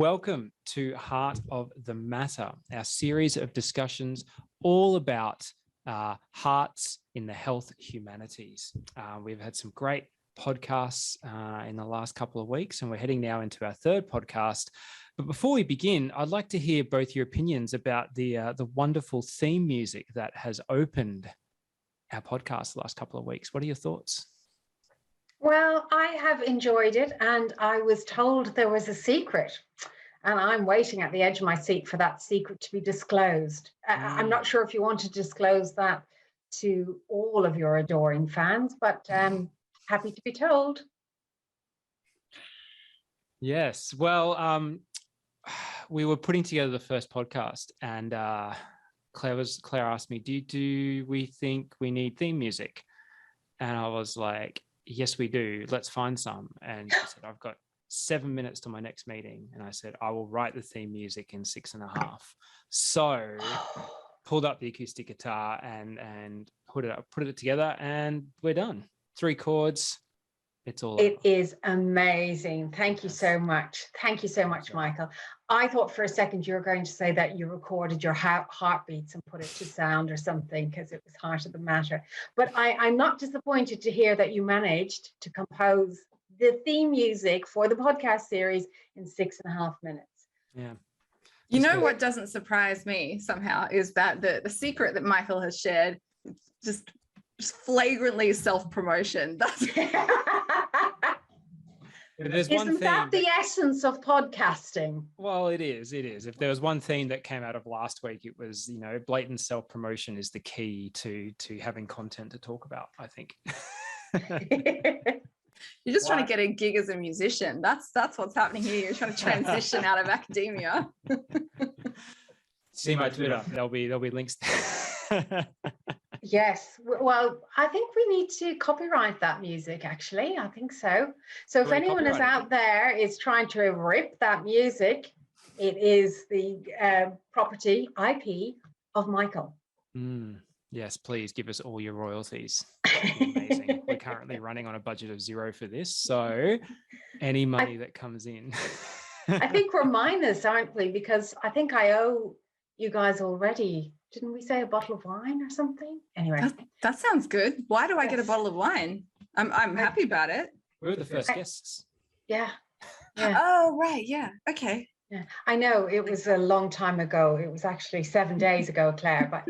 Welcome to Heart of the Matter, our series of discussions all about hearts in the health humanities. We've had some great podcasts in the last couple of weeks, and we're heading now into our third podcast. But before we begin, I'd like to hear both your opinions about the wonderful theme music that has opened our podcast the last couple of weeks. What are your thoughts? Well, I have enjoyed it, and I was told there was a secret, and I'm waiting at the edge of my seat for that secret to be disclosed. I'm not sure if you want to disclose that to all of your adoring fans, but happy to be told. Yes, well, we were putting together the first podcast, and Claire asked me, do we think we need theme music? And I was like, yes, we do. Let's find some. And she said, I've got 7 minutes to my next meeting. And I said, I will write the theme music in 6.5. So pulled up the acoustic guitar and put it together, and we're done. 3 chords. It's all It over. is amazing. Thank you so much. Thank you so much, Michael. I thought for a second you were going to say that you recorded your heartbeats and put it to sound or something, because it was Heart of the Matter. But I'm not disappointed to hear that you managed to compose the theme music for the podcast series in 6.5 minutes. Yeah. You know what doesn't surprise me somehow is that the secret that Michael has shared, just flagrantly self-promotion. That's Isn't that the essence of podcasting? Well, it is. If there was one theme that came out of last week, it was, blatant self-promotion is the key to having content to talk about, I think. You're just trying to get a gig as a musician. That's what's happening here. You're trying to transition out of academia. See my Twitter. There'll be links. Yes. Well, I think we need to copyright that music, actually. I think so. So if anyone is out there is trying to rip that music, it is the property IP of Michael. Yes, please give us all your royalties. Amazing. We're currently running on a budget of 0 for this. So any money that comes in. I think we're minus, aren't we? Because I think I owe you guys already. Didn't we say a bottle of wine or something? Anyway. That sounds good. Why do I get a bottle of wine? I'm happy about it. We were the first guests. Yeah. Oh, right. Yeah. Okay. Yeah. I know it was a long time ago. It was actually 7 days ago, Claire, but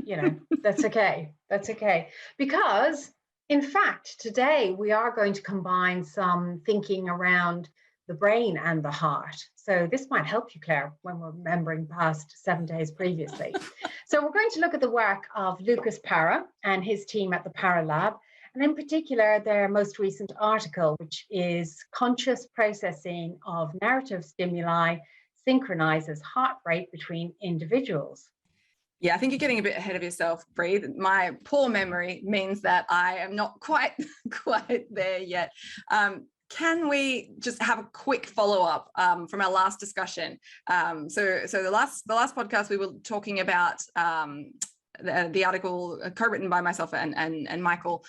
that's okay. That's okay. Because in fact, today we are going to combine some thinking around the brain and the heart. So this might help you, Claire, when we're remembering past 7 days previously. So we're going to look at the work of Lucas Parra and his team at the Parra Lab, and in particular, their most recent article, which is Conscious Processing of Narrative Stimuli Synchronizes Heart Rate Between Individuals. Yeah, I think you're getting a bit ahead of yourself, Bríd. My poor memory means that I am not quite there yet. Can we just have a quick follow-up from our last discussion? So the last podcast we were talking about the article co-written by myself and Michael,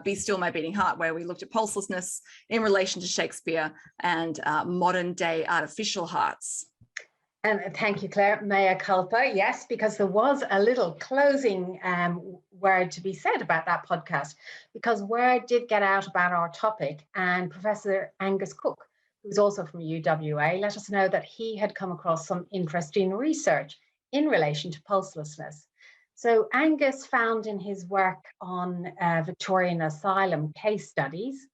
Be Still My Beating Heart, where we looked at pulselessness in relation to Shakespeare and modern day artificial hearts. And thank you, Claire. Mea culpa. Yes, because there was a little closing word to be said about that podcast, because word did get out about our topic, and Professor Angus Cook, who's also from UWA, let us know that he had come across some interesting research in relation to pulselessness. So Angus found in his work on Victorian asylum case studies,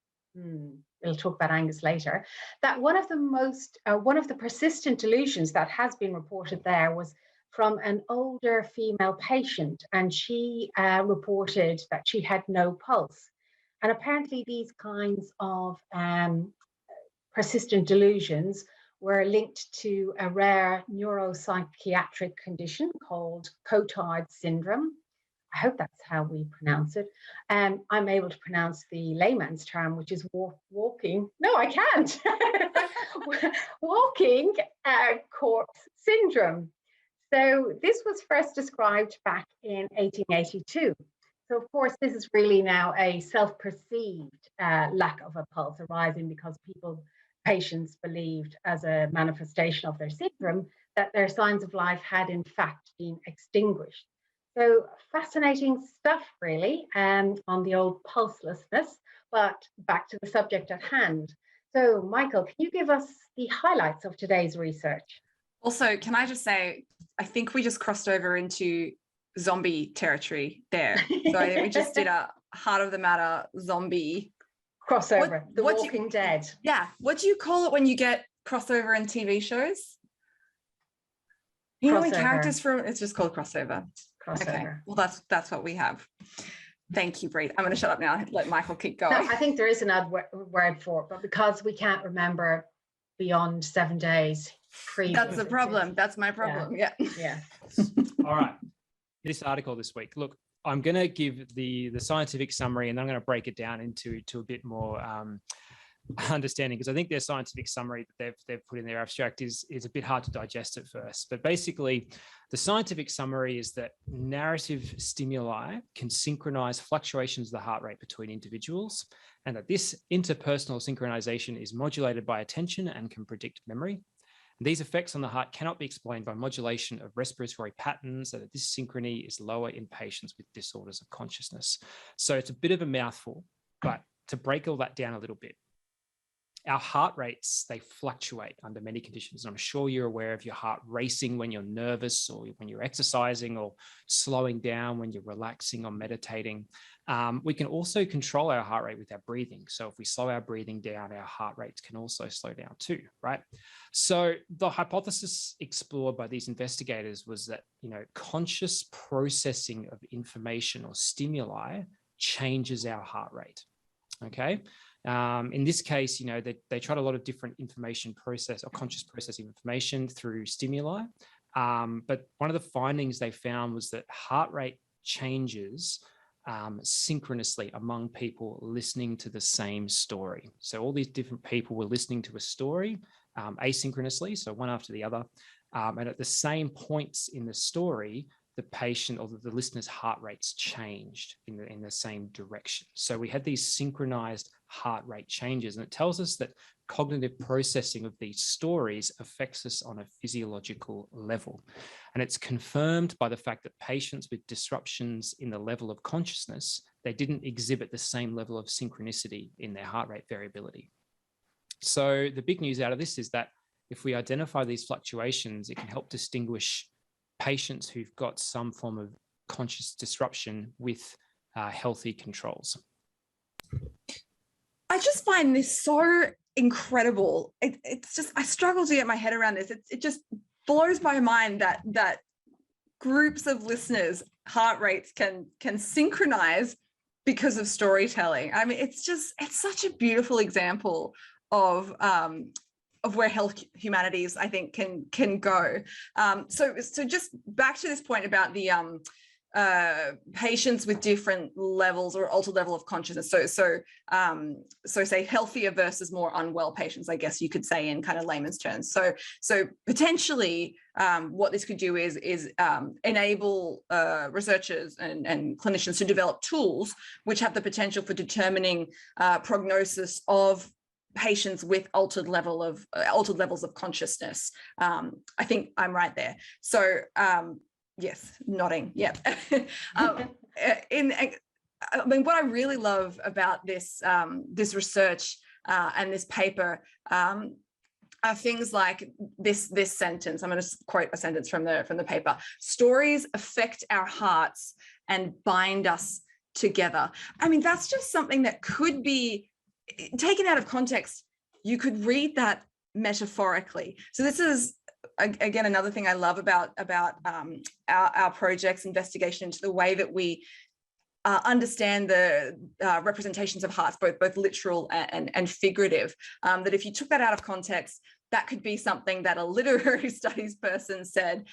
we'll talk about Angus later, that one of the persistent delusions that has been reported there was from an older female patient, and she reported that she had no pulse. And apparently these kinds of persistent delusions were linked to a rare neuropsychiatric condition called Cotard syndrome. I hope that's how we pronounce it. I'm able to pronounce the layman's term, which is walking. No, I can't. Walking corpse syndrome. So this was first described back in 1882. So of course, this is really now a self-perceived lack of a pulse arising because people patients believed as a manifestation of their syndrome that their signs of life had in fact been extinguished. So fascinating stuff, really, on the old pulselessness. But back to the subject at hand. So, Michael, can you give us the highlights of today's research? Also, can I just say, I think we just crossed over into zombie territory there. So I think we just did a heart of the matter zombie crossover. The Walking Dead. Yeah. What do you call it when you get crossover in TV shows? You know, when characters from, it's just called crossover. Okay. Well, that's what we have. Thank you, Bríd. I'm going to shut up now and let Michael keep going. No, I think there is another word for it, but because we can't remember beyond 7 days. That's the problem. That's my problem. Yeah. All right. This article this week. Look, I'm going to give the scientific summary, and then I'm going to break it down into a bit more understanding, because I think their scientific summary that they've put in their abstract is a bit hard to digest at first. But basically, the scientific summary is that narrative stimuli can synchronize fluctuations of the heart rate between individuals, and that this interpersonal synchronization is modulated by attention and can predict memory. These effects on the heart cannot be explained by modulation of respiratory patterns, and that this synchrony is lower in patients with disorders of consciousness. So it's a bit of a mouthful, but to break all that down a little bit, our heart rates, they fluctuate under many conditions. I'm sure you're aware of your heart racing when you're nervous or when you're exercising, or slowing down when you're relaxing or meditating. We can also control our heart rate with our breathing. So if we slow our breathing down, our heart rates can also slow down too, right? So the hypothesis explored by these investigators was that, conscious processing of information or stimuli changes our heart rate, okay? In this case, they tried a lot of different information process or conscious processing information through stimuli. But one of the findings they found was that heart rate changes synchronously among people listening to the same story. So all these different people were listening to a story asynchronously, so one after the other. And at the same points in the story, the patient or the listener's heart rates changed in the same direction. So we had these synchronized heart rate changes, and it tells us that cognitive processing of these stories affects us on a physiological level. And it's confirmed by the fact that patients with disruptions in the level of consciousness, they didn't exhibit the same level of synchronicity in their heart rate variability. So the big news out of this is that if we identify these fluctuations, it can help distinguish patients who've got some form of conscious disruption with healthy controls. I just find this so incredible. It's just, I struggle to get my head around this. It just blows my mind that groups of listeners' heart rates can synchronize because of storytelling. I mean, it's such a beautiful example of where health humanities, I think, can go. So just back to this point about the patients with different levels or altered level of consciousness. So say healthier versus more unwell patients, I guess you could say in kind of layman's terms. So potentially what this could do is enable researchers and clinicians to develop tools which have the potential for determining prognosis of patients with altered levels of consciousness. I think I'm right there. So yes, nodding. Yeah. I mean, what I really love about this this research and this paper are things like this sentence. I'm going to quote a sentence from the paper. Stories affect our hearts and bind us together. I mean, that's just something that could be taken out of context. You could read that metaphorically. So this is, again, another thing I love about our project's investigation into the way that we understand the representations of hearts, both literal and figurative, that if you took that out of context, that could be something that a literary studies person said,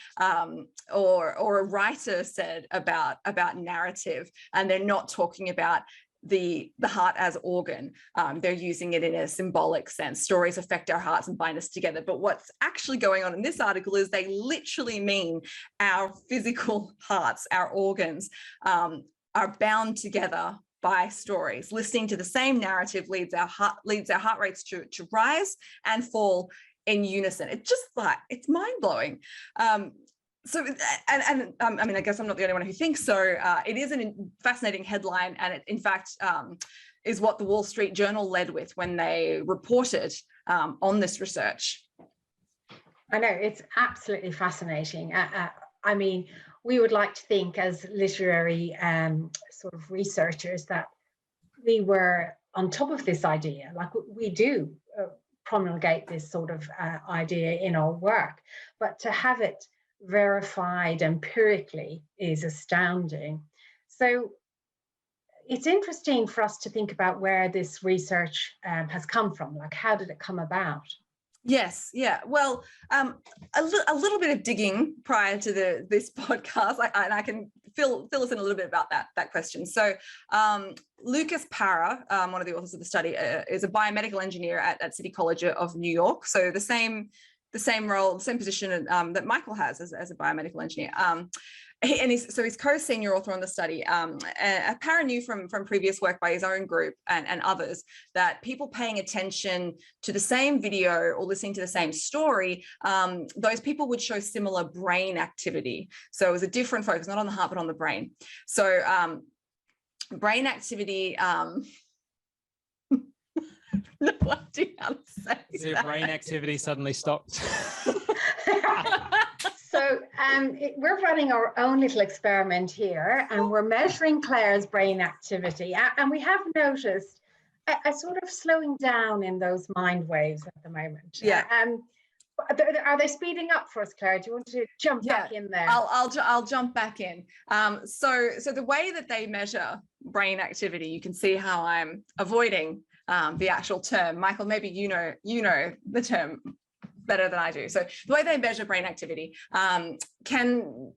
or a writer said about narrative, and they're not talking about the heart as organ. They're using it in a symbolic sense. Stories affect our hearts and bind us together. But what's actually going on in this article is they literally mean our physical hearts, our organs, are bound together by stories. Listening to the same narrative leads our heart rates to rise and fall in unison. It's just like, it's mind-blowing. So, I mean, I guess I'm not the only one who thinks so. It is a fascinating headline, and it, in fact, is what the Wall Street Journal led with when they reported on this research. I know, it's absolutely fascinating. I mean, we would like to think as literary sort of researchers that we were on top of this idea, like we do promulgate this sort of idea in our work, but to have it verified empirically is astounding. So it's interesting for us to think about where this research has come from, like how did it come about? Yes, yeah. Well, a little bit of digging prior to this podcast, and I can fill us in a little bit about that question. So Lucas Parra, one of the authors of the study, is a biomedical engineer at City College of New York. So the same role, the same position that Michael has as a biomedical engineer. And he's co-senior author on the study. Parra knew from previous work by his own group and others that people paying attention to the same video or listening to the same story, those people would show similar brain activity. So it was a different focus, not on the heart, but on the brain. So brain activity, no idea how to say so your brain activity suddenly stopped. So we're running our own little experiment here, and we're measuring Claire's brain activity, and we have noticed a sort of slowing down in those mind waves at the moment. Yeah. Are they speeding up for us, Claire? Do you want to jump back in there? I'll jump back in. So the way that they measure brain activity, you can see how I'm avoiding the actual term. Michael, maybe you know the term better than I do. So the way they measure brain activity can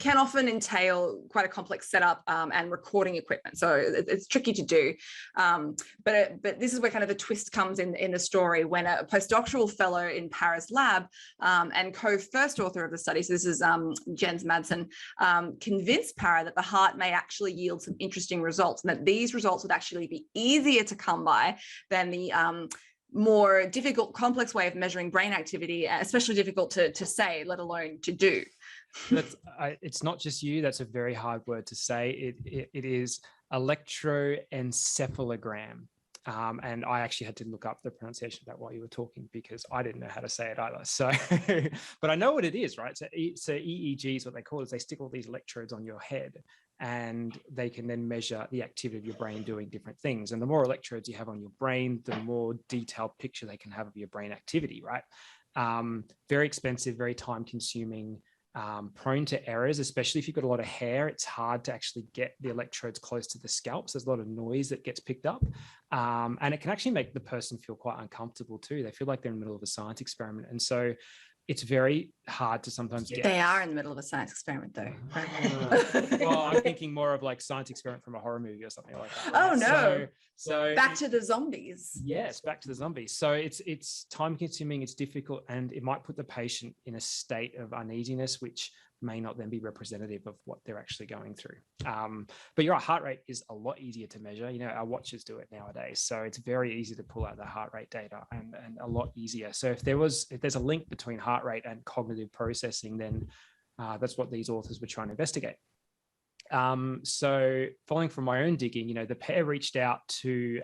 often entail quite a complex setup and recording equipment. So it's tricky to do. But this is where kind of the twist comes in the story, when a postdoctoral fellow in Parra's lab and co-first author of the study, so this is Jens Madsen, convinced Parra that the heart may actually yield some interesting results, and that these results would actually be easier to come by than the more difficult, complex way of measuring brain activity, especially difficult to say, let alone to do. It's not just you. That's a very hard word to say. It is electroencephalogram. And I actually had to look up the pronunciation of that while you were talking, because I didn't know how to say it either. So, but I know what it is, right? So EEG is what they call it. Is they stick all these electrodes on your head, and they can then measure the activity of your brain doing different things. And the more electrodes you have on your brain, the more detailed picture they can have of your brain activity, right? Very expensive, very time consuming, prone to errors, especially if you've got a lot of hair. It's hard to actually get the electrodes close to the scalp. So there's a lot of noise that gets picked up. And it can actually make the person feel quite uncomfortable too. They feel like they're in the middle of a science experiment. And so it's very hard to sometimes get. They are in the middle of a science experiment though. Well, I'm thinking more of like science experiment from a horror movie or something like that. Right? Oh no. So back to the zombies. Yes, back to the zombies. So it's time consuming, it's difficult, and it might put the patient in a state of uneasiness, which may not then be representative of what they're actually going through. But your heart rate is a lot easier to measure. You know, our watches do it nowadays. So it's very easy to pull out the heart rate data, and a lot easier. So if there's a link between heart rate and cognitive processing, then that's what these authors were trying to investigate. So following from my own digging, you know, the pair reached out to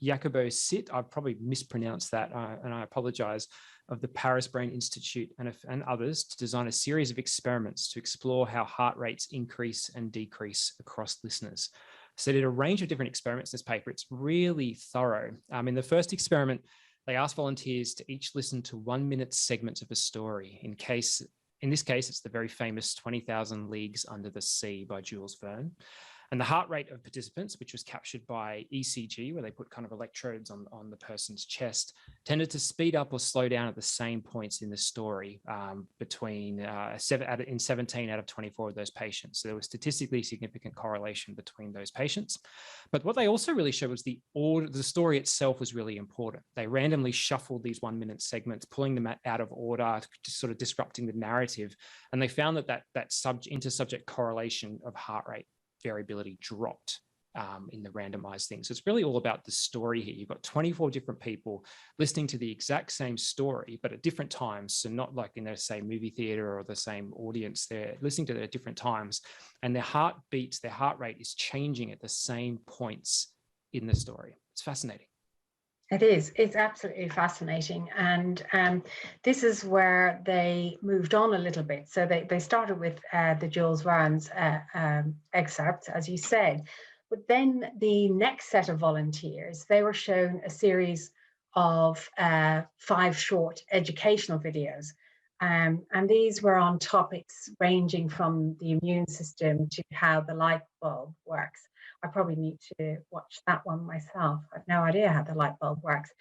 Jacobo Sitt, I've probably mispronounced that, and I apologize, of the Paris Brain Institute and others, to design a series of experiments to explore how heart rates increase and decrease across listeners. So they did a range of different experiments in this paper. It's really thorough. In the first experiment, they asked volunteers to each listen to 1 minute segments of a story. In this case, it's the very famous 20,000 Leagues Under the Sea by Jules Verne. And the heart rate of participants, which was captured by ECG, where they put kind of electrodes on the person's chest, tended to speed up or slow down at the same points in the story in 17 out of 24 of those patients. So there was statistically significant correlation between those patients. But what they also really showed was the story itself was really important. They randomly shuffled these 1 minute segments, pulling them out of order, just sort of disrupting the narrative. And they found that intersubject correlation of heart rate variability dropped in the randomized thing. So it's really all about the story here. You've got 24 different people listening to the exact same story, but at different times. So not like in the same movie theater or the same audience, they're listening to it at different times, and their heartbeats, their heart rate is changing at the same points in the story. It's fascinating. It is. It's absolutely fascinating. And this is where they moved on a little bit. So they started with the Jules Verne's excerpts, as you said. But then the next set of volunteers, they were shown a series of 5 short educational videos. And these were on topics ranging from the immune system to how the light bulb works. I probably need to watch that one myself. I've no idea how the light bulb works.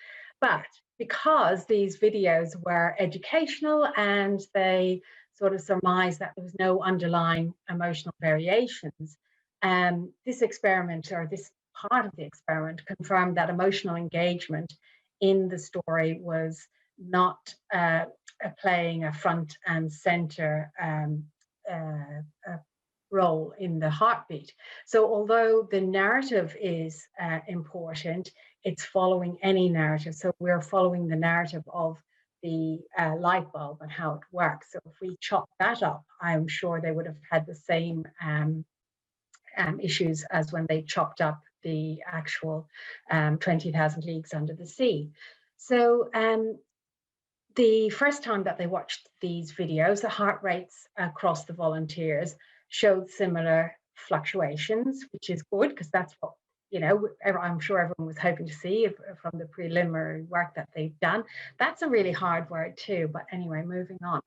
But because these videos were educational and they sort of surmised that there was no underlying emotional variations, this experiment, or this part of the experiment, confirmed that emotional engagement in the story was not playing a front and center role in the heartbeat. So although the narrative is important, it's following any narrative. So we're following the narrative of the light bulb and how it works. So if we chop that up, I'm sure they would have had the same issues as when they chopped up the actual 20,000 Leagues Under the Sea. So the first time that they watched these videos, the heart rates across the volunteers showed similar fluctuations, which is good, because that's what, you know, I'm sure everyone was hoping to see from the preliminary work that they've done. That's a really hard word too, but anyway, moving on.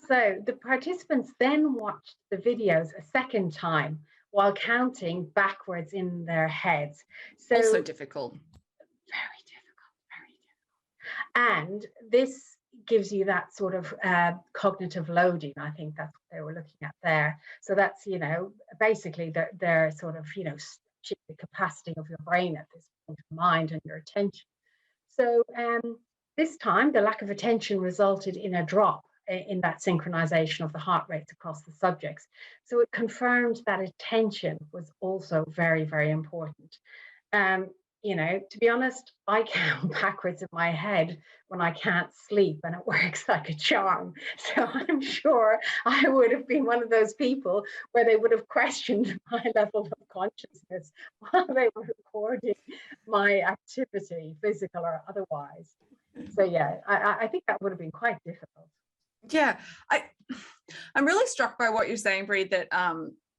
So the participants then watched the videos a second time while counting backwards in their heads. So also difficult. Very difficult, very difficult. And this gives you that sort of cognitive loading. I think that's what they were looking at there. So that's, you know, basically their sort of, you know, the capacity of your brain at this point of mind and your attention. So this time, the lack of attention resulted in a drop in that synchronization of the heart rates across the subjects. So it confirmed that attention was also very, very important. You know, to be honest, I count backwards in my head when I can't sleep, and it works like a charm. So I'm sure I would have been one of those people where they would have questioned my level of consciousness while they were recording my activity, physical or otherwise. So yeah, I think that would have been quite difficult. Yeah, I'm really struck by what you're saying, Bríd, that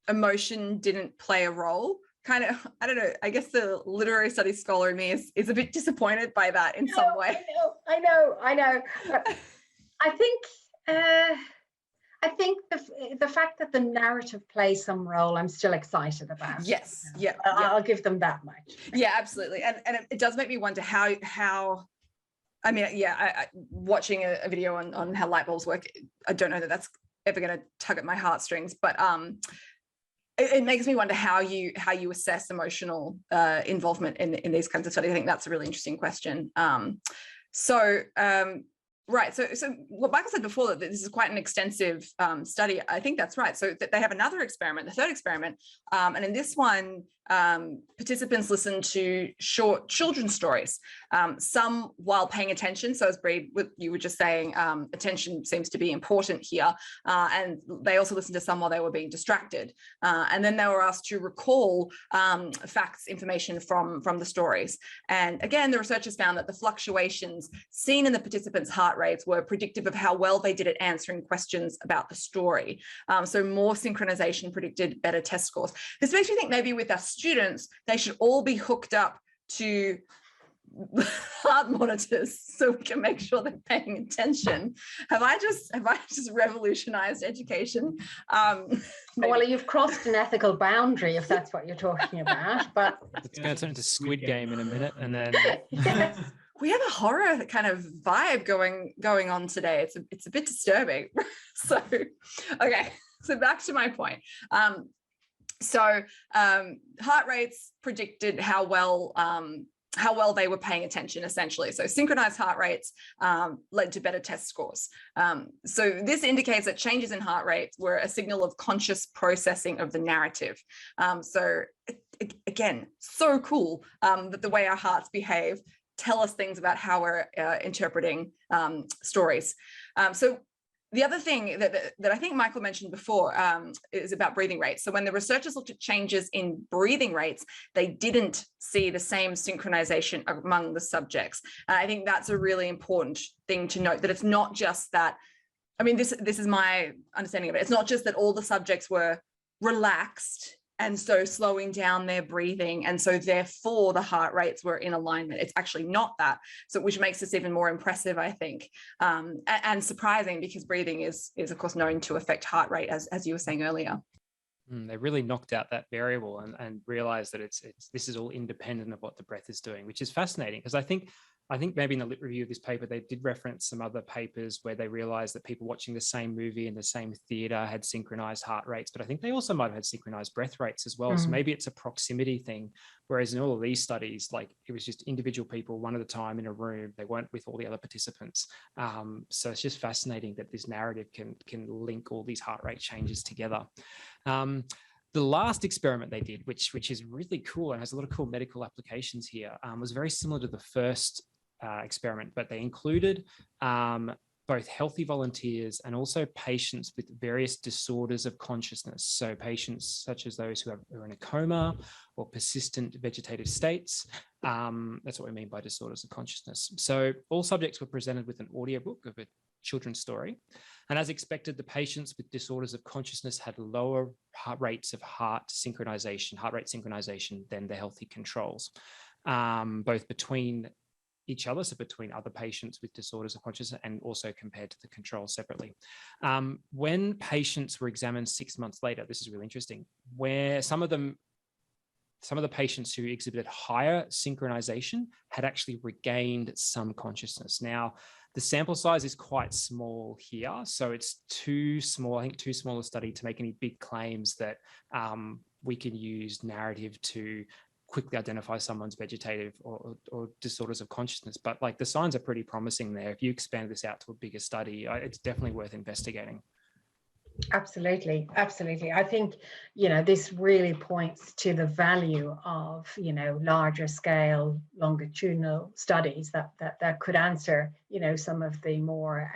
emotion didn't play a role. Kind of, I don't know, I guess the literary studies scholar in me is a bit disappointed by that in some way. I know. I think the fact that the narrative plays some role, I'm still excited about. Yes, yeah. I'll give them that much. Yeah, absolutely. And it does make me wonder how I mean, yeah, watching a video on how light bulbs work, I don't know that that's ever going to tug at my heartstrings, but it makes me wonder how you assess emotional involvement in these kinds of studies. I think that's a really interesting question. Right. So what Michael said before, that this is quite an extensive study. I think that's right. So they have another experiment, the third experiment. And in this one, participants listened to short children's stories, some while paying attention. So as Bríd, you were just saying, attention seems to be important here. And they also listened to some while they were being distracted. And then they were asked to recall facts, information from the stories. And again, the researchers found that the fluctuations seen in the participants' heart rates were predictive of how well they did at answering questions about the story. So more synchronization predicted better test scores. This makes me think maybe with our students, they should all be hooked up to heart monitors so we can make sure they're paying attention. Have I just revolutionized education? Well, you've crossed an ethical boundary if that's what you're talking about. But it's going to turn into Squid Game in a minute, and then yes. We have a horror kind of vibe going on today. It's a bit disturbing. So, okay. So back to my point. Heart rates predicted how well how well they were paying attention, essentially. So synchronized heart rates led to better test scores. So this indicates that changes in heart rate were a signal of conscious processing of the narrative. So again, so cool that the way our hearts behave tell us things about how we're interpreting stories. So the other thing that I think Michael mentioned before is about breathing rates. So when the researchers looked at changes in breathing rates, they didn't see the same synchronization among the subjects. And I think that's a really important thing to note, that it's not just that, I mean, this is my understanding of it. It's not just that all the subjects were relaxed and so slowing down their breathing, and so therefore the heart rates were in alignment. It's actually not that, so which makes this even more impressive, I think, and surprising, because breathing is of course known to affect heart rate, as you were saying earlier. They really knocked out that variable and realized that this is all independent of what the breath is doing, which is fascinating, because I think maybe in the lit review of this paper, they did reference some other papers where they realized that people watching the same movie in the same theater had synchronized heart rates, but I think they also might have had synchronized breath rates as well. So maybe it's a proximity thing, whereas in all of these studies, like, it was just individual people one at a time in a room. They weren't with all the other participants. So it's just fascinating that this narrative can link all these heart rate changes together. The last experiment they did, which is really cool and has a lot of cool medical applications here, was very similar to the first experiment, but they included both healthy volunteers and also patients with various disorders of consciousness. So patients such as those who are in a coma or persistent vegetative states. That's what we mean by disorders of consciousness. So all subjects were presented with an audiobook of a children's story. And as expected, the patients with disorders of consciousness had lower rates of heart rate synchronization than the healthy controls, both between each other, so between other patients with disorders of consciousness, and also compared to the controls separately. When patients were examined 6 months later, this is really interesting, where some of the patients who exhibited higher synchronization had actually regained some consciousness. Now, the sample size is quite small here, so it's too small, I think too small a study to make any big claims that we can use narrative to quickly identify someone's vegetative or disorders of consciousness. But like, the signs are pretty promising there. If you expand this out to a bigger study, it's definitely worth investigating. Absolutely. I think, this really points to the value of, larger scale, longitudinal studies that could answer, some of the more,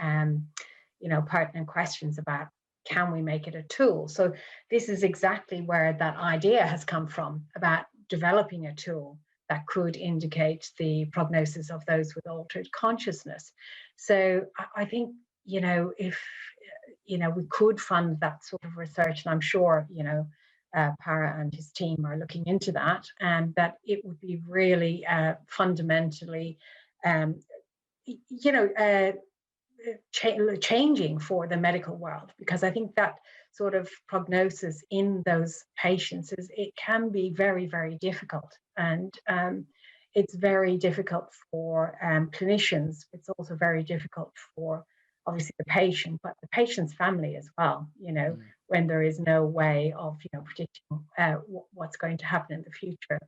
pertinent questions about, can we make it a tool? So this is exactly where that idea has come from, about developing a tool that could indicate the prognosis of those with altered consciousness. So I think, if we could fund that sort of research, and I'm sure Parra and his team are looking into that, and that it would be really fundamentally changing for the medical world, because I think that sort of prognosis in those patients it can be very, very difficult, and it's very difficult for clinicians. It's also very difficult for obviously the patient, but the patient's family as well, when there is no way of predicting what's going to happen in the future.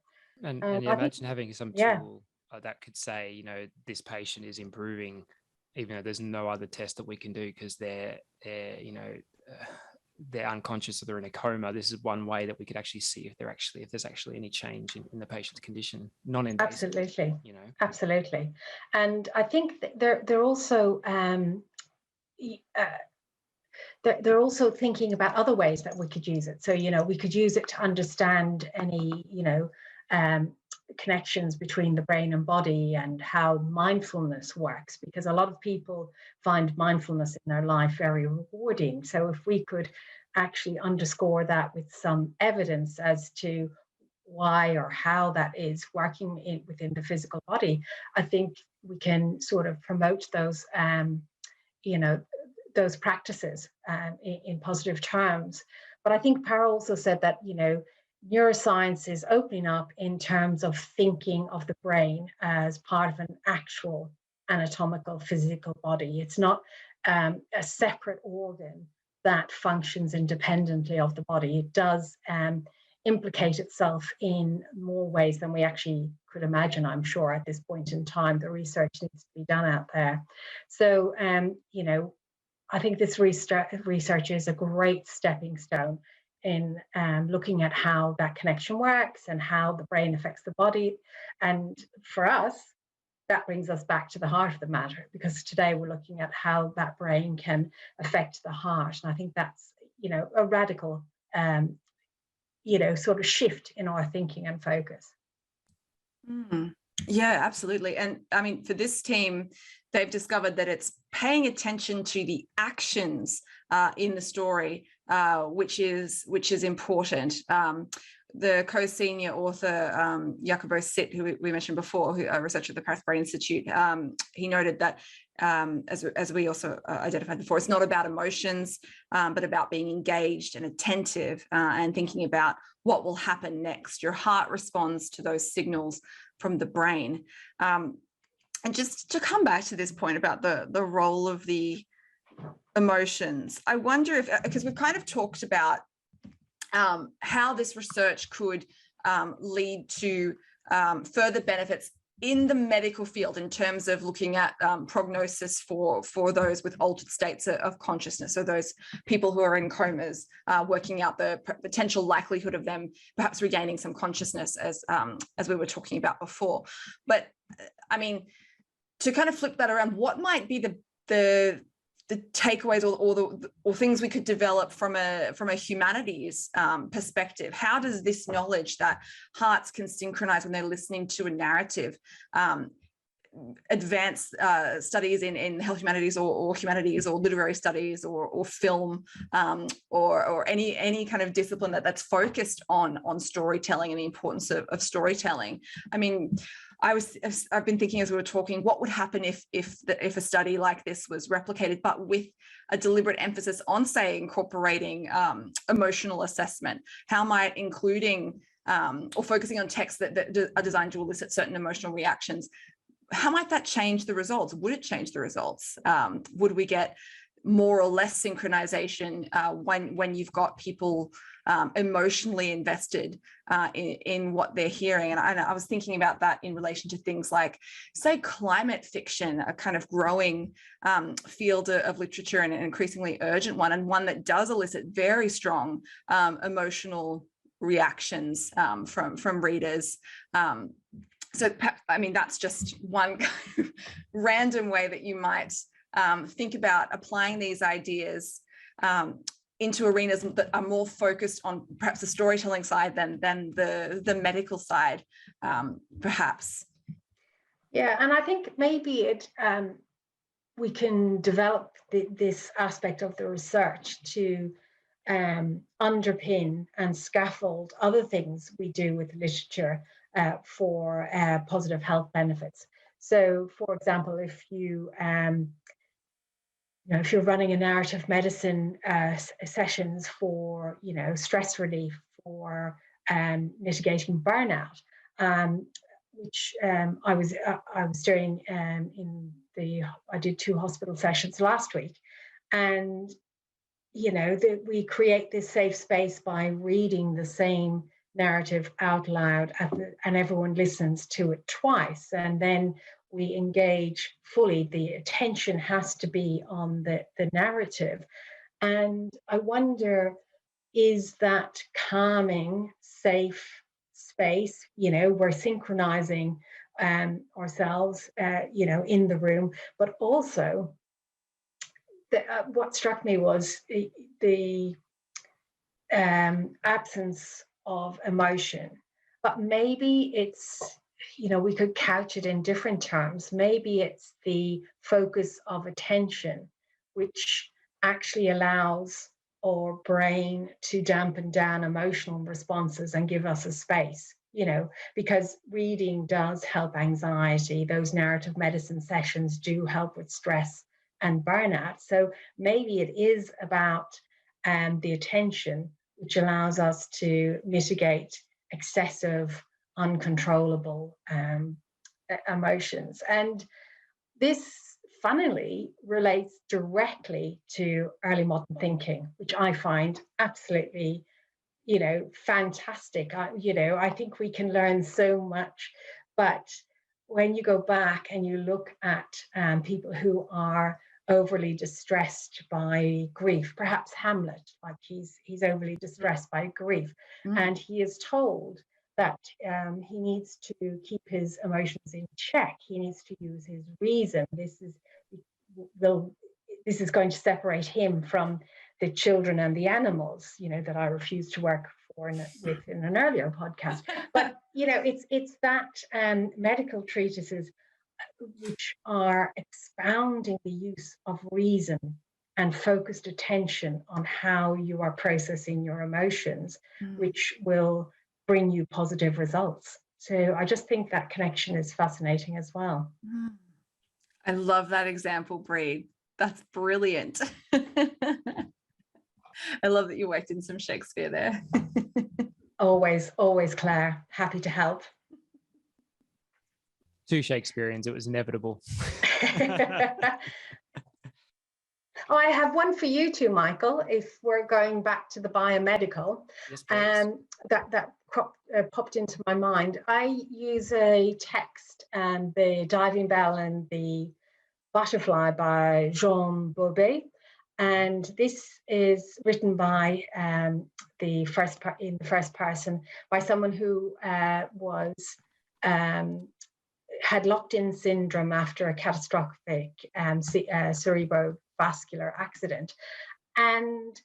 And imagine having some tool that could say, this patient is improving, even though there's no other test that we can do because they're unconscious or they're in a coma. This is one way that we could actually see if there's actually any change in the patient's condition, non-invasive. Absolutely. And I think they're also they're also thinking about other ways that we could use it. So we could use it to understand any connections between the brain and body, and how mindfulness works, because a lot of people find mindfulness in their life very rewarding. So if we could actually underscore that with some evidence as to why or how that is working within the physical body, I think we can sort of promote those those practices in positive terms. But I think Parra also said that neuroscience is opening up in terms of thinking of the brain as part of an actual anatomical physical body. It's not a separate organ that functions independently of the body. It does implicate itself in more ways than we actually could imagine, I'm sure, at this point in time. The research needs to be done out there. So, you know, I think this research is a great stepping stone in looking at how that connection works and how the brain affects the body. And for us, that brings us back to the heart of the matter, because today we're looking at how that brain can affect the heart. And I think that's, you know, a radical, you know, sort of shift in our thinking and focus. Yeah, absolutely. And I mean, for this team, they've discovered that it's paying attention to the actions in the story, which is important. The co-senior author, Jacobo Sitt, who we mentioned before, who a researcher at the Paris Brain Institute, he noted that, as we also identified before, it's not about emotions, but about being engaged and attentive and thinking about what will happen next. Your heart responds to those signals from the brain. And just to come back to this point about the role of the emotions, I wonder if, because we've kind of talked about how this research could lead to further benefits in the medical field in terms of looking at prognosis for those with altered states of consciousness, so those people who are in comas, working out the potential likelihood of them perhaps regaining some consciousness, as we were talking about before. But I mean, to kind of flip that around, what might be the takeaways or things we could develop from a humanities perspective? How does this knowledge that hearts can synchronize when they're listening to a narrative advance studies in health humanities or humanities or literary studies or film or any kind of discipline that's focused on storytelling and the importance of storytelling? I mean, I've been thinking as we were talking, what would happen if a study like this was replicated, but with a deliberate emphasis on, say, incorporating emotional assessment? How might including or focusing on texts that are designed to elicit certain emotional reactions, how might that change the results? Would it change the results? Would we get more or less synchronization when you've got people emotionally invested in what they're hearing? And I was thinking about that in relation to things like, say, climate fiction, a kind of growing field of literature and an increasingly urgent one, and one that does elicit very strong emotional reactions from readers. So, I mean, that's just one kind of random way that you might think about applying these ideas into arenas that are more focused on perhaps the storytelling side than the medical side, perhaps. Yeah, and I think maybe we can develop this aspect of the research to underpin and scaffold other things we do with literature for positive health benefits. So, for example, if you if you're running a narrative medicine sessions for, stress relief, for mitigating burnout, which I was doing I did 2 hospital sessions last week, and we create this safe space by reading the same narrative out loud, and everyone listens to it twice, and then we engage fully. The attention has to be on the narrative. And I wonder, is that calming, safe space, we're synchronizing ourselves, in the room, but also what struck me was the absence of emotion. But maybe it's, we could couch it in different terms. Maybe it's the focus of attention, which actually allows our brain to dampen down emotional responses and give us a space, because reading does help anxiety. Those narrative medicine sessions do help with stress and burnout. So maybe it is about the attention, which allows us to mitigate excessive, uncontrollable emotions. And this, funnily, relates directly to early modern thinking, which I find absolutely, fantastic. I think we can learn so much, but when you go back and you look at people who are overly distressed by grief, perhaps Hamlet, like he's overly distressed by grief, and he is told that he needs to keep his emotions in check. He needs to use his reason. This is going to separate him from the children and the animals, that I refuse to work with in an earlier podcast. But it's that medical treatises which are expounding the use of reason and focused attention on how you are processing your emotions, which will bring you positive results. So I just think that connection is fascinating as well. I love that example, Bríd. That's brilliant. I love that you worked in some Shakespeare there. Always, Claire. Happy to help. Two Shakespeareans, it was inevitable. Oh, I have one for you too, Michael, if we're going back to the biomedical. Yes, please. That popped into my mind. I use a text, The Diving Bell and the Butterfly by Jean Bobet. And this is written by in the first person by someone who had locked-in syndrome after a catastrophic cerebrovascular accident. And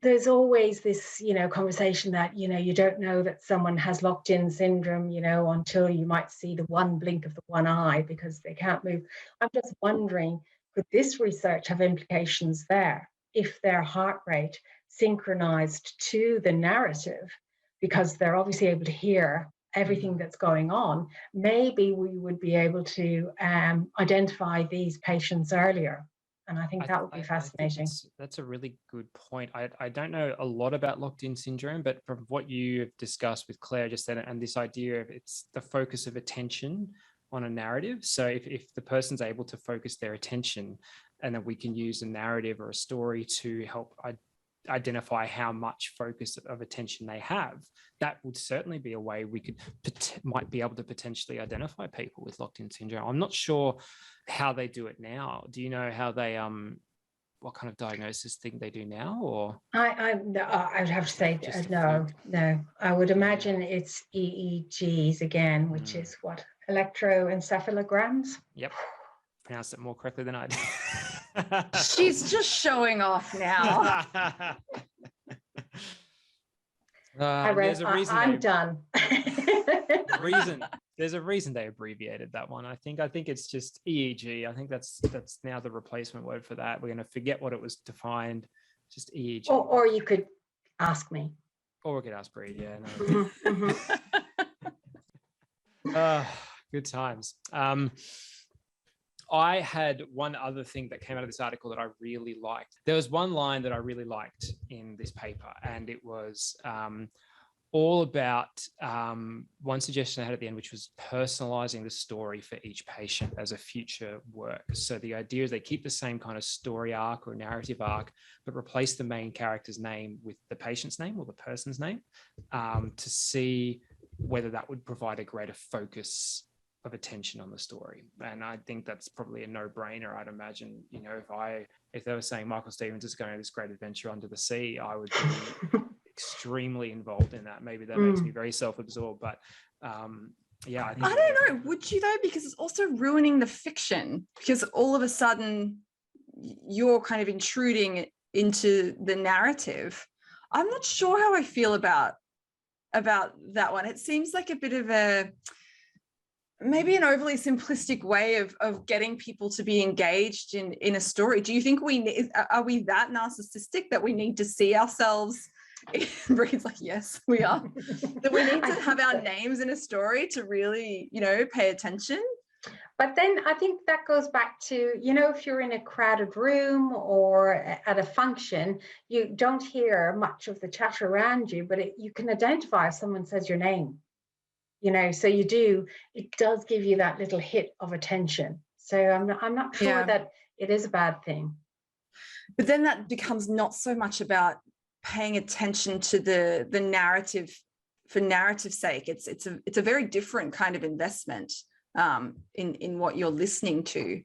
there's always this, conversation that, you don't know that someone has locked-in syndrome, until you might see the one blink of the one eye because they can't move. I'm just wondering, could this research have implications there if their heart rate synchronized to the narrative, because they're obviously able to hear everything that's going on? Maybe we would be able to identify these patients earlier. And I think that would be fascinating. That's a really good point. I don't know a lot about locked-in syndrome, but from what you've discussed with Claire just then, and this idea of it's the focus of attention on a narrative. So if the person's able to focus their attention, and then we can use a narrative or a story to help identify how much focus of attention they have, that would certainly be a way we might be able to potentially identify people with locked-in syndrome. I'm not sure how they do it now. Do you know how they what kind of diagnosis thing they do now? Or I'd have to say no. I would imagine it's EEGs again, which is what, electroencephalograms. Yep, pronounced it more correctly than I did. She's just showing off now. There's a reason. I'm done. There's a reason they abbreviated that one. I think it's just EEG. I think that's now the replacement word for that. We're going to forget what it was defined. Just EEG. Or you could ask me. Or we could ask Bríd. Yeah. No. Good times. I had one other thing that came out of this article that I really liked. There was one line that I really liked in this paper, and it was all about one suggestion I had at the end, which was personalizing the story for each patient as a future work. So the idea is they keep the same kind of story arc or narrative arc, but replace the main character's name with the patient's name or the person's name to see whether that would provide a greater focus of attention on the story. And I think that's probably a no-brainer. I'd imagine, if they were saying Michael Stevens is going on this great adventure under the sea, I would be extremely involved in that. Maybe that makes me very self-absorbed, but I don't know. Would you though? Because it's also ruining the fiction, because all of a sudden you're kind of intruding into the narrative. I'm not sure how I feel about that one. It seems like a bit of maybe an overly simplistic way of getting people to be engaged in a story. Do you think are we that narcissistic that we need to see ourselves? Bríd's like, yes, we are. That we need to have our names in a story to really, pay attention. But then I think that goes back to, if you're in a crowded room or at a function, you don't hear much of the chatter around you, but you can identify if someone says your name. So it does give you that little hit of attention. So I'm not sure that it is a bad thing. But then that becomes not so much about paying attention to the narrative for narrative's sake. It's a very different kind of investment in what you're listening to.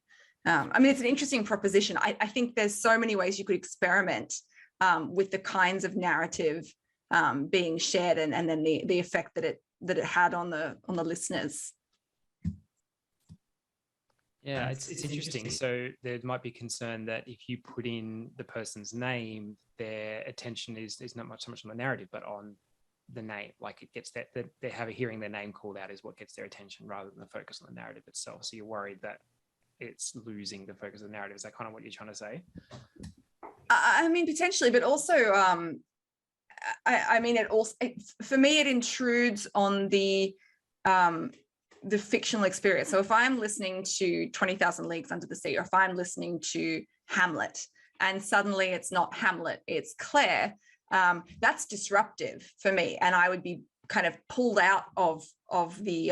I mean, it's an interesting proposition. I think there's so many ways you could experiment with the kinds of narrative being shared, and then the effect that it had on the listeners. Yeah, it's interesting. So there might be concern that if you put in the person's name, their attention is not so much on the narrative, but on the name. Like it gets that they have hearing their name called out is what gets their attention rather than the focus on the narrative itself. So you're worried that it's losing the focus of the narrative. Is that kind of what you're trying to say? I mean, potentially, but also, I mean, for me, it intrudes on the fictional experience. So if I'm listening to 20,000 Leagues Under the Sea, or if I'm listening to Hamlet, and suddenly it's not Hamlet, it's Claire, that's disruptive for me, and I would be kind of pulled out of the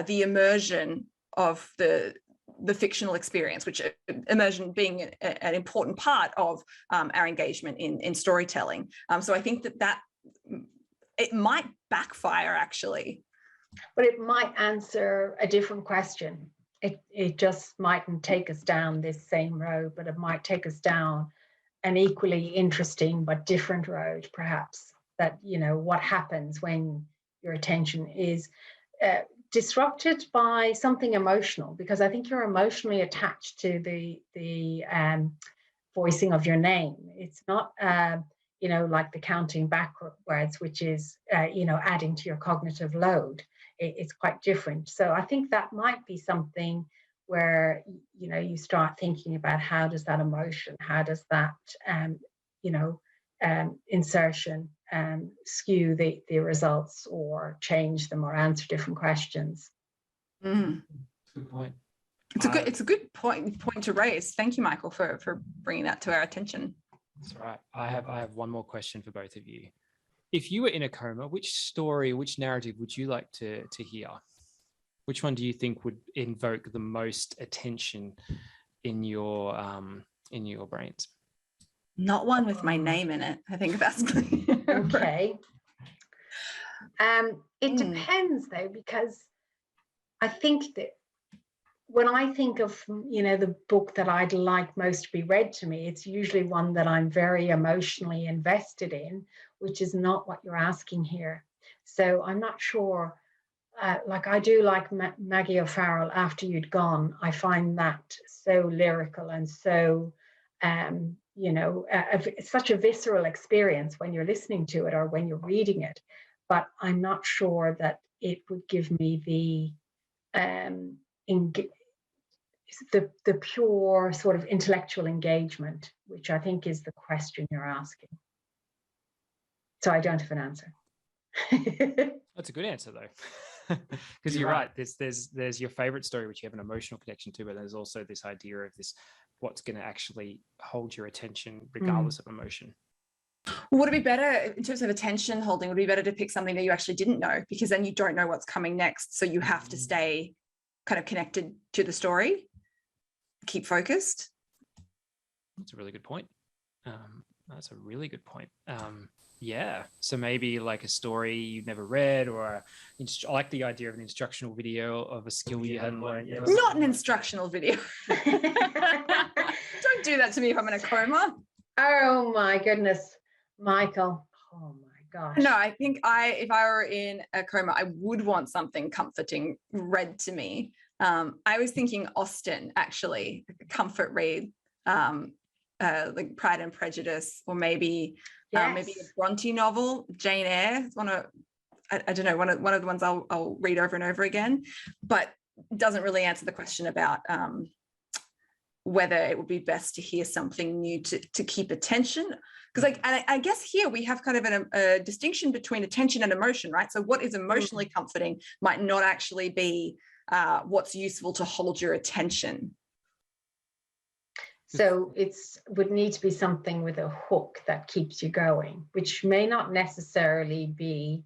immersion of the fictional experience, which immersion being an important part of our engagement in storytelling. So I think that it might backfire, actually. But it might answer a different question. It just mightn't take us down this same road, but it might take us down an equally interesting but different road, perhaps. That, you know, what happens when your attention is disrupted by something emotional, because I think you're emotionally attached to the voicing of your name. It's not, you know, like the counting backwards, which is, you know, adding to your cognitive load. It's quite different. So I think that might be something where, you know, you start thinking about how does that emotion, how does that, you know, insertion skew the results, or change them, or answer different questions. Mm. Good point. It's a good point to raise. Thank you, Michael, for bringing that to our attention. That's right. I have one more question for both of you. If you were in a coma, which story, which narrative would you like to hear? Which one do you think would invoke the most attention in your brains? Not one with my name in it. I think that's okay. It depends, though, because I think that when I think of, you know, the book that I'd like most to be read to me, it's usually one that I'm very emotionally invested in, which is not what you're asking here. So I'm not sure. Like I do like Maggie O'Farrell, After You'd Gone. I find that so lyrical and so, you know, it's such a visceral experience when you're listening to it or when you're reading it. But I'm not sure that it would give me the pure sort of intellectual engagement, which I think is the question you're asking. So I don't have an answer. That's a good answer, though, because you're right. There's your favorite story, which you have an emotional connection to, but there's also this idea of this, what's going to actually hold your attention regardless of emotion. Would it be better, in terms of attention holding, would it be better to pick something that you actually didn't know, because then you don't know what's coming next, so you have to stay kind of connected to the story, keep focused? That's a really good point. Yeah, so maybe like a story you've never read, or I like the idea of an instructional video of a skill you hadn't learned yet. Not an instructional video. Don't do that to me if I'm in a coma. Oh my goodness, Michael. Oh my gosh. No, I think if I were in a coma, I would want something comforting read to me. I was thinking Austen, actually, comfort read, like Pride and Prejudice, or maybe maybe a Bronte novel, Jane Eyre. I don't know, one of the ones I'll read over and over again, but it doesn't really answer the question about whether it would be best to hear something new to keep attention. Because I guess here we have kind of a distinction between attention and emotion, right? So what is emotionally comforting might not actually be what's useful to hold your attention. So would need to be something with a hook that keeps you going, which may not necessarily be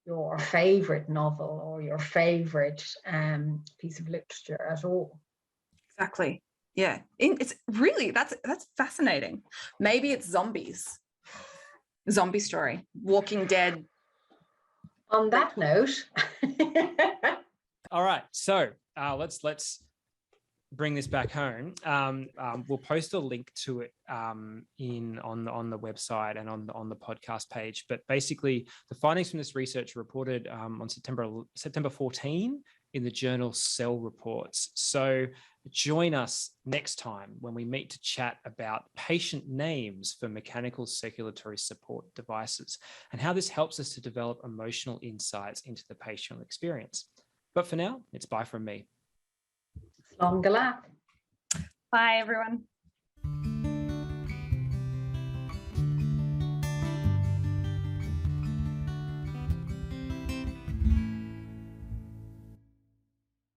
your favorite novel or your favorite piece of literature at all. Exactly. Yeah. It's really, that's fascinating. Maybe it's zombies. zombie story, Walking Dead. On that note. All right, so let's bring this back home. We'll post a link to it on the website and on the podcast page. But basically, the findings from this research were reported on September 14 in the journal Cell Reports. So join us next time when we meet to chat about patient names for mechanical circulatory support devices and how this helps us to develop emotional insights into the patient experience. But for now, it's bye from me. Slán go leat. Bye, everyone.